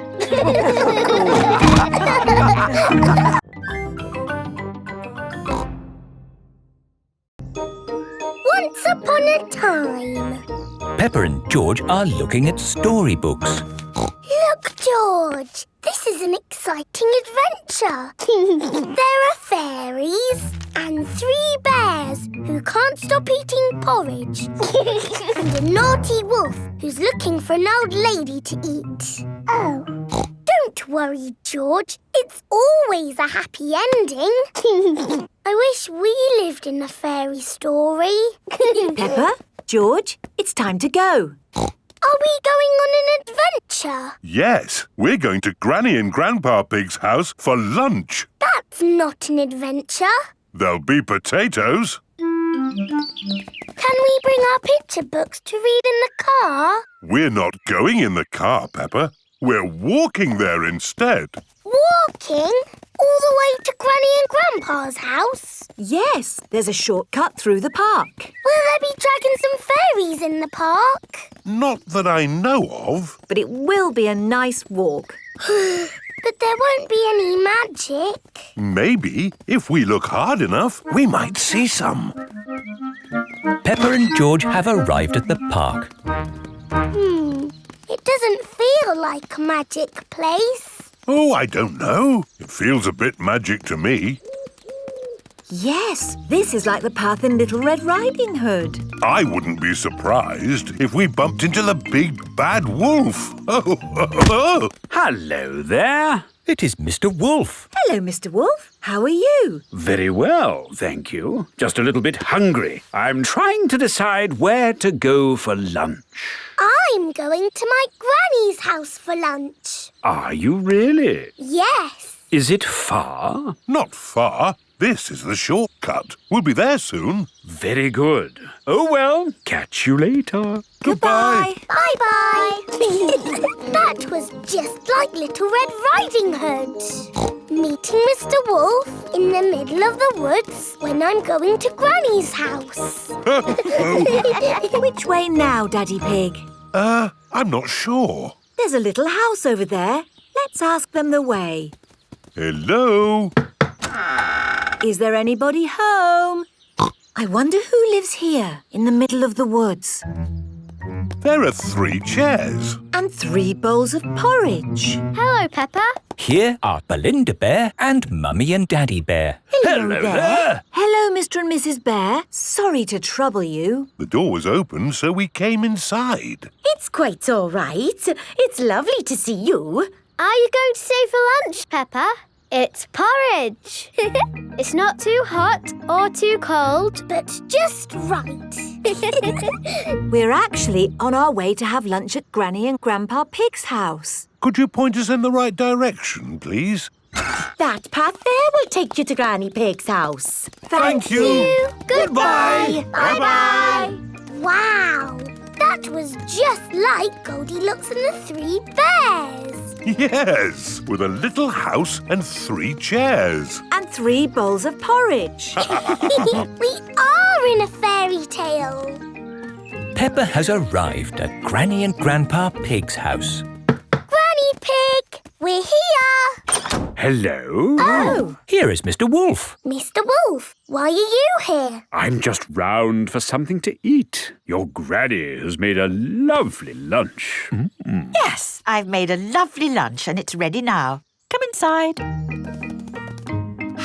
Once upon a time. Peppa and George are looking at storybooks. Look, George, this is an exciting adventure. There are fairies and 3 bears who can't stop eating porridge and a naughty wolf who's looking for an old lady to eat. Oh. Don't worry, George. It's always a happy ending. I wish we lived in a fairy story. Peppa, George, it's time to go. Are we going on an adventure? Yes, we're going to Granny and Grandpa Pig's house for lunch. That's not an adventure. There'll be potatoes. Can we bring our picture books to read in the car? We're not going in the car, Peppa. We're walking there instead. Walking? All the way to Granny and Grandpa's house? Yes, there's a shortcut through the park. Will there be dragons and fairies in the park? Not that I know of. But it will be a nice walk. But there won't be any magic. Maybe, if we look hard enough, We might see some. Peppa and George have arrived at the park. It doesn't feel like a magic place. Oh, I don't know. It feels a bit magic to me. Yes, this is like the path in Little Red Riding Hood. I wouldn't be surprised if we bumped into the big bad wolf. Oh. Hello there. It is Mr. Wolf. Hello, Mr. Wolf. How are you? Very well, thank you. Just a little bit hungry. I'm trying to decide where to go for lunch. I'm going to my granny's house for lunch. Are you really? Yes. Is it far? Not far. This is the shortcut. We'll be there soon. Very good. Oh, well, catch you later. Goodbye. Bye-bye. That was just like Little Red Riding Hood. Meeting Mr. Wolf in the middle of the woods when I'm going to Granny's house. Which way now, Daddy Pig? I'm not sure. There's a little house over there. Let's ask them the way. Hello? Is there anybody home? I wonder who lives here in the middle of the woods. There are 3 chairs. And 3 bowls of porridge. Hello, Peppa. Here are Belinda Bear and Mummy and Daddy Bear. Hello there. Hello, Mr. and Mrs. Bear. Sorry to trouble you. The door was open, so we came inside. It's quite all right. It's lovely to see you. Are you going to stay for lunch, Peppa? It's porridge. It's not too hot or too cold, but just right. We're actually on our way to have lunch at Granny and Grandpa Pig's house. Could you point us in the right direction, please? That path there will take you to Granny Pig's house. Thank you. Goodbye. Bye-bye. Wow, that was just like Goldilocks and the 3 bears. Yes, with a little house and 3 chairs. And 3 bowls of porridge. We are in a fairy tale. Peppa has arrived at Granny and Grandpa Pig's house. Granny Pig, we're here. Hello? Oh, Here is Mr. Wolf. Mr. Wolf, why are you here? I'm just round for something to eat. Your granny has made a lovely lunch. Yes, I've made a lovely lunch and it's ready now. Come inside.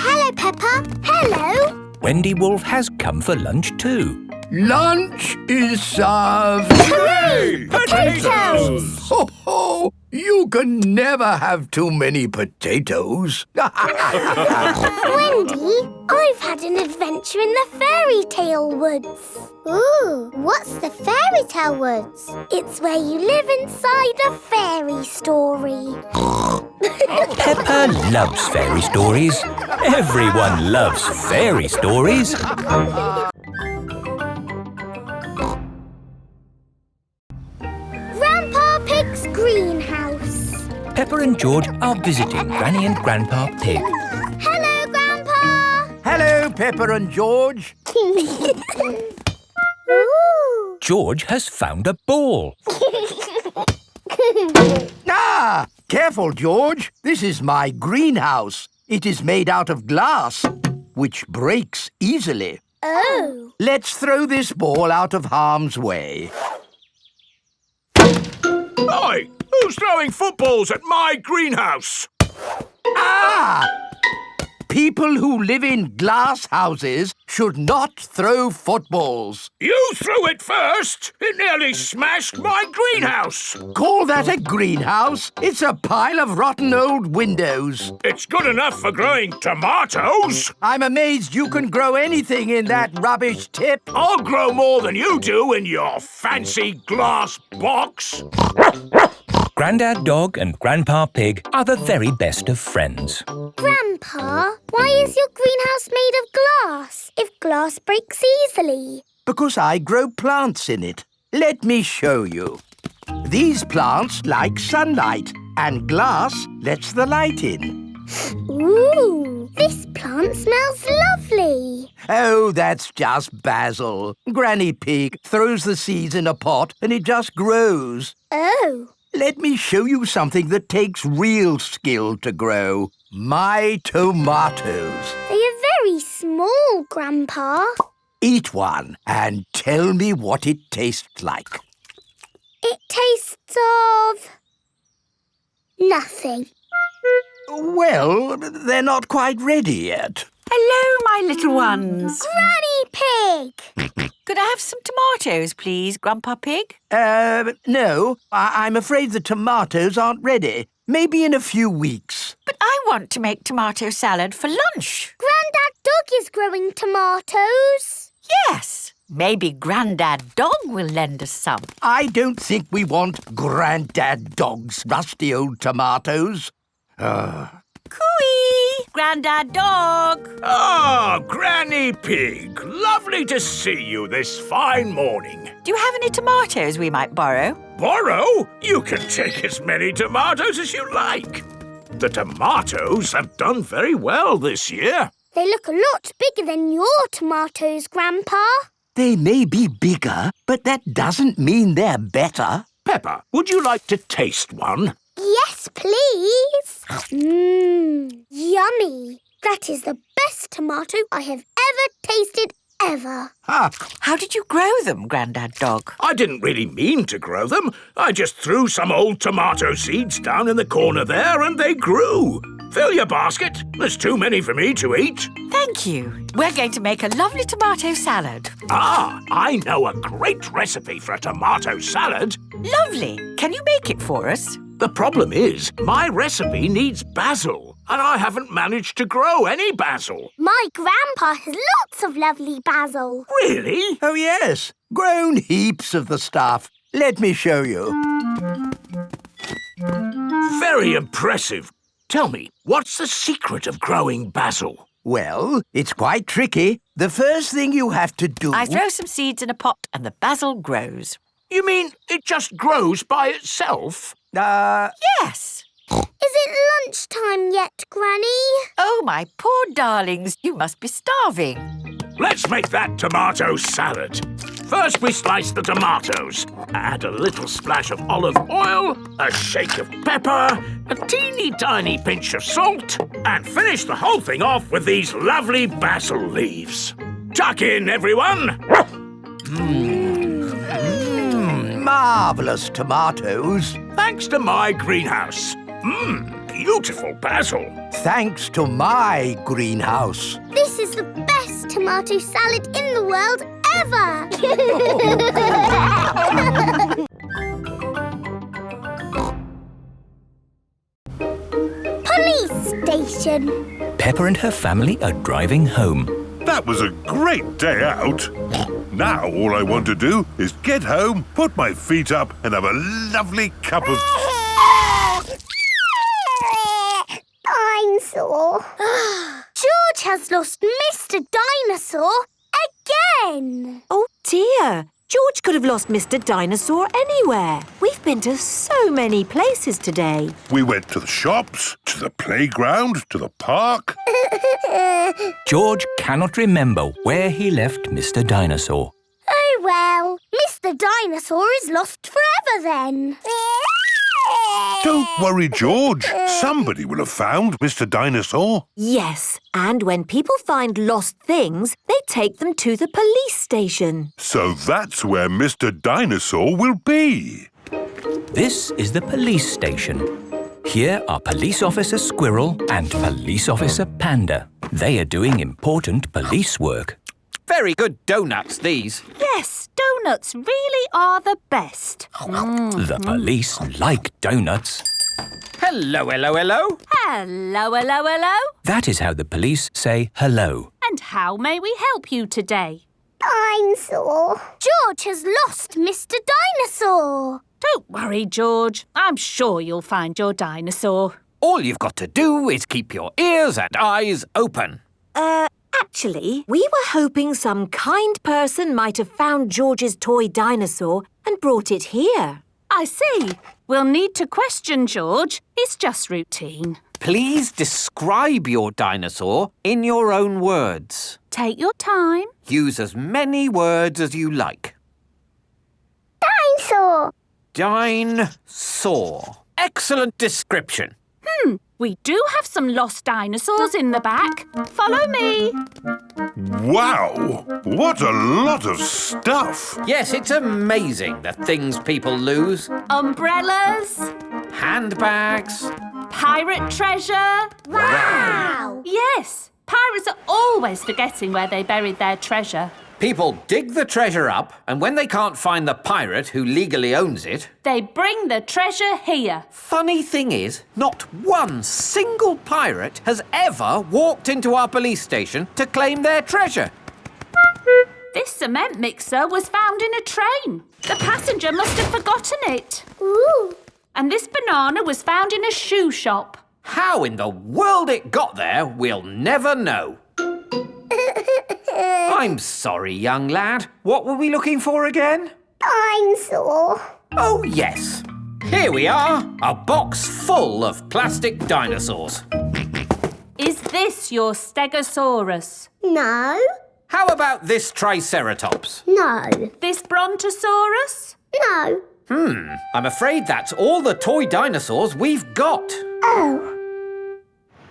Hello, Peppa. Hello. Wendy Wolf has come for lunch too. Lunch is served. Hooray! Potatoes! Ho, ho! You can never have too many potatoes. Wendy, I've had an adventure in the fairy tale woods. Ooh, what's the fairy tale woods? It's where you live inside a fairy story. Peppa loves fairy stories. Everyone loves fairy stories. Grandpa Pig's greenhouse. Peppa and George are visiting Granny and Grandpa Pig. Hello, Grandpa. Hello, Peppa and George. Ooh. George has found a ball. Ah! Careful, George. This is my greenhouse. It is made out of glass, which breaks easily. Oh. Let's throw this ball out of harm's way. Oi! Who's throwing footballs at my greenhouse? Ah! People who live in glass houses should not throw footballs. You threw it first! It nearly smashed my greenhouse! Call that a greenhouse? It's a pile of rotten old windows. It's good enough for growing tomatoes! I'm amazed you can grow anything in that rubbish tip. I'll grow more than you do in your fancy glass box! Grandad Dog and Grandpa Pig are the very best of friends. Grandpa, why is your greenhouse made of glass if glass breaks easily? Because I grow plants in it. Let me show you. These plants like sunlight, and glass lets the light in. Ooh, this plant smells lovely. Oh, that's just basil. Granny Pig throws the seeds in a pot and it just grows. Oh. Let me show you something that takes real skill to grow. My tomatoes. They are very small, Grandpa. Eat one and tell me what it tastes like. It tastes of... nothing. Well, they're not quite ready yet. Hello, my little ones. Granny Pig! Could I have some tomatoes, please, Grandpa Pig? No. I'm afraid the tomatoes aren't ready. Maybe in a few weeks. But I want to make tomato salad for lunch. Grandad Dog is growing tomatoes. Yes. Maybe Grandad Dog will lend us some. I don't think we want Grandad Dog's rusty old tomatoes. Cooey! Grandad Dog! Ah, Granny Pig. Lovely to see you this fine morning. Do you have any tomatoes we might borrow? Borrow? You can take as many tomatoes as you like. The tomatoes have done very well this year. They look a lot bigger than your tomatoes, Grandpa. They may be bigger, but that doesn't mean they're better. Peppa, would you like to taste one? Yes, please. Yummy. That is the best tomato I have ever tasted ever. How did you grow them, Grandad Dog? I didn't really mean to grow them. I just threw some old tomato seeds down in the corner there and they grew. Fill your basket. There's too many for me to eat. Thank you. We're going to make a lovely tomato salad. Ah, I know a great recipe for a tomato salad. Lovely. Can you make it for us? The problem is, my recipe needs basil, and I haven't managed to grow any basil. My grandpa has lots of lovely basil. Really? Oh, yes. Grown heaps of the stuff. Let me show you. Very impressive. Tell me, what's the secret of growing basil? Well, it's quite tricky. The first thing you have to do... I throw some seeds in a pot and the basil grows. You mean it just grows by itself? Yes. Is it lunchtime yet, Granny? Oh, my poor darlings, you must be starving. Let's make that tomato salad. First we slice the tomatoes, add a little splash of olive oil, a shake of pepper, a teeny tiny pinch of salt, and finish the whole thing off with these lovely basil leaves. Tuck in, everyone! Marvellous tomatoes. Thanks to my greenhouse. beautiful basil. Thanks to my greenhouse. This is the best tomato salad in the world ever! Police station. Peppa and her family are driving home. That was a great day out. Now all I want to do is get home, put my feet up and have a lovely cup of... Dinosaur. George has lost Mr. Dinosaur again. Oh dear, George could have lost Mr. Dinosaur anywhere. We've been to so many places today. We went to the shops, to the playground, to the park. George cannot remember where he left Mr. Dinosaur. Oh well, Mr. Dinosaur is lost forever then. Don't worry, George. Somebody will have found Mr. Dinosaur. Yes, and when people find lost things, they take them to the police station. So that's where Mr. Dinosaur will be. This is the police station. Here are Police Officer Squirrel and Police Officer Panda. They are doing important police work. Very good donuts, these. Yes, donuts really are the best. The police like donuts. Hello, hello, hello. Hello, hello, hello. That is how the police say hello. And how may we help you today? Dinosaur. George has lost Mr. Dinosaur. Don't worry, George. I'm sure you'll find your dinosaur. All you've got to do is keep your ears and eyes open. Actually, we were hoping some kind person might have found George's toy dinosaur and brought it here. I see. We'll need to question George. It's just routine. Please describe your dinosaur in your own words. Take your time. Use as many words as you like. Dinosaur. Dinosaur. Excellent description. We do have some lost dinosaurs in the back. Follow me. Wow! What a lot of stuff! Yes, it's amazing the things people lose. Umbrellas. Handbags. Pirate treasure. Wow! Yes, pirates are always forgetting where they buried their treasure. People dig the treasure up, and when they can't find the pirate who legally owns it... They bring the treasure here. Funny thing is, not one single pirate has ever walked into our police station to claim their treasure. This cement mixer was found in a train. The passenger must have forgotten it. Ooh. And this banana was found in a shoe shop. How in the world it got there, we'll never know. I'm sorry, young lad. What were we looking for again? Dinosaur. Oh, yes. Here we are, a box full of plastic dinosaurs. Is this your Stegosaurus? No. How about this Triceratops? No. This Brontosaurus? No. I'm afraid that's all the toy dinosaurs we've got. Oh.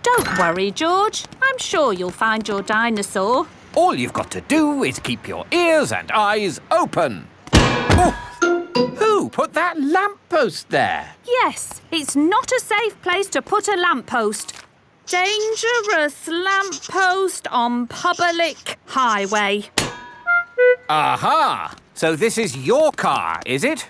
Don't worry, George. I'm sure you'll find your dinosaur. All you've got to do is keep your ears and eyes open. Oh, who put that lamppost there? Yes, it's not a safe place to put a lamppost. Dangerous lamppost on public highway. Aha! So this is your car, is it?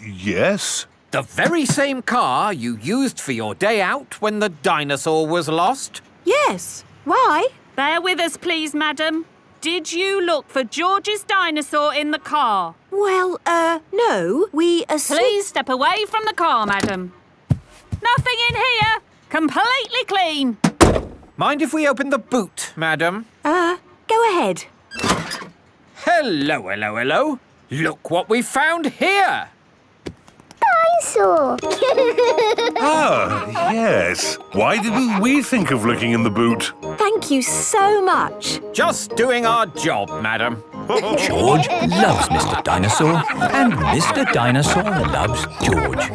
Yes. The very same car you used for your day out when the dinosaur was lost? Yes. Why? Bear with us, please, madam. Did you look for George's dinosaur in the car? Well, no. We Please step away from the car, madam. Nothing in here. Completely clean. Mind if we open the boot, madam? Go ahead. Hello, hello, hello. Look what we found here. Dinosaur. Ah, yes. Why didn't we think of looking in the boot? Thank you so much. Just doing our job, madam. George loves Mr. Dinosaur, and Mr. Dinosaur loves George.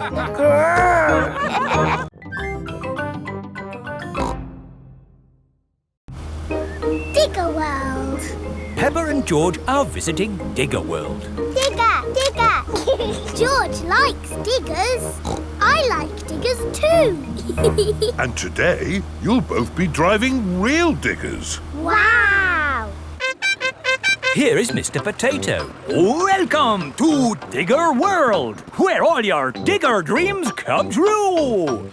Digger World. Peppa and George are visiting Digger World. Digger, Digger. George likes diggers. I like diggers too. And today, you'll both be driving real diggers. Wow! Here is Mr. Potato. Welcome to Digger World, where all your digger dreams come true.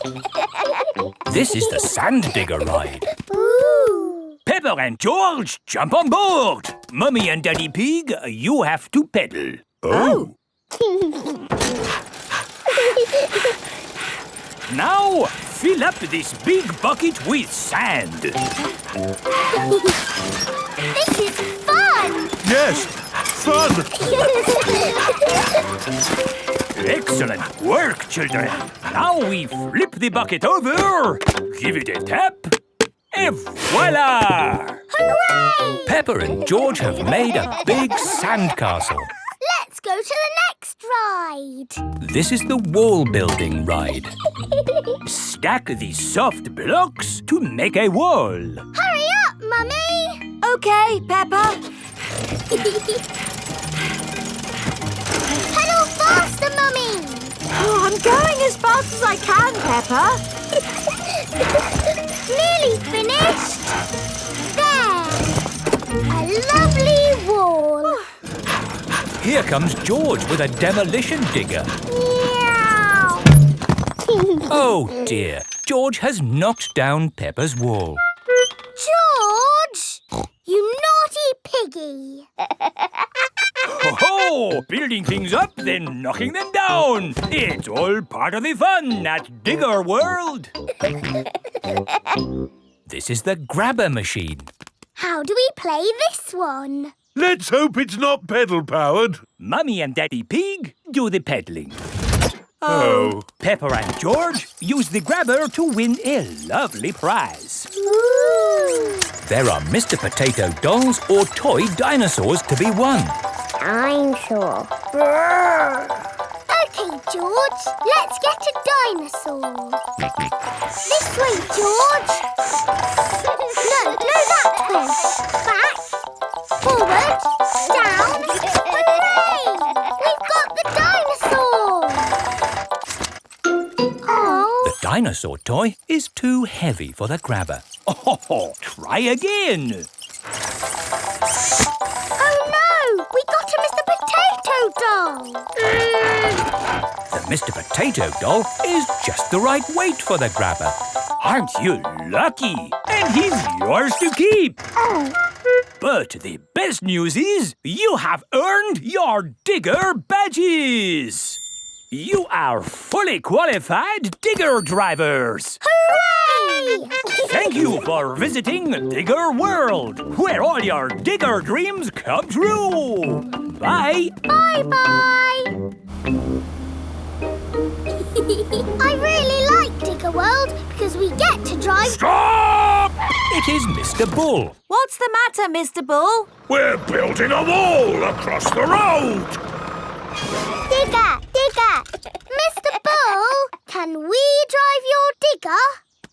This is the sand digger ride. Ooh! Peppa and George, jump on board. Mummy and Daddy Pig, you have to pedal. Oh. Now, fill up this big bucket with sand. This is fun! Yes, fun! Excellent work, children. Now we flip the bucket over, give it a tap, and voila! Hooray! Peppa and George have made a big sandcastle. Let's go to the next ride. This is the wall building ride. Stack the soft blocks to make a wall. Hurry up, Mummy! OK, Peppa. Pedal faster, Mummy! Oh, I'm going as fast as I can, Peppa. Nearly finished. There! A lovely wall. Here comes George with a demolition digger. Meow! Oh dear, George has knocked down Peppa's wall. George! You naughty piggy! Ho-ho! Building things up, then knocking them down. It's all part of the fun at Digger World. This is the grabber machine. How do we play this one? Let's hope it's not pedal-powered. Mummy and Daddy Pig do the peddling. Oh. Peppa and George use the grabber to win a lovely prize. Ooh! There are Mr. Potato dolls or toy dinosaurs to be won. Dinosaur. OK, George, let's get a dinosaur. This way, George. No, that way. Back, forward, down. Hooray! We've got the dinosaur. Oh. The dinosaur toy is too heavy for the grabber. Oh, try again. Oh no! We got a Mr. Potato doll! The Mr. Potato doll is just the right weight for the grabber. Aren't you lucky? And he's yours to keep. Oh. But the best news is you have earned your digger badges. You are fully qualified digger drivers. Hooray! Thank you for visiting Digger World, where all your digger dreams come true. Bye. Bye-bye. I really like Digger World because we get to drive... Stop! It is Mr. Bull. What's the matter, Mr. Bull? We're building a wall across the road. Digger! Mr. Bull, can we drive your digger?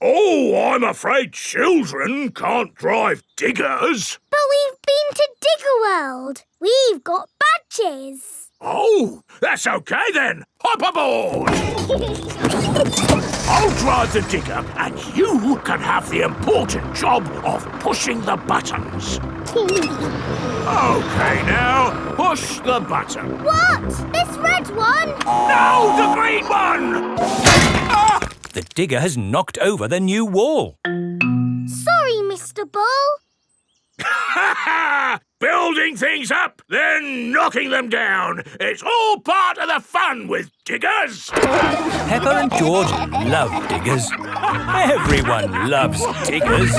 Oh, I'm afraid children can't drive diggers. But we've been to Digger World. We've got badges. Oh, that's OK then. Hop aboard. I'll drive the digger and you can have the important job of pushing the buttons. OK now, push the button. What? This red one? No, the green one! Ah! The digger has knocked over the new wall. Sorry, Mr. Bull. Building things up, then knocking them down. It's all part of the fun with diggers. Peppa and George love diggers. Everyone loves diggers.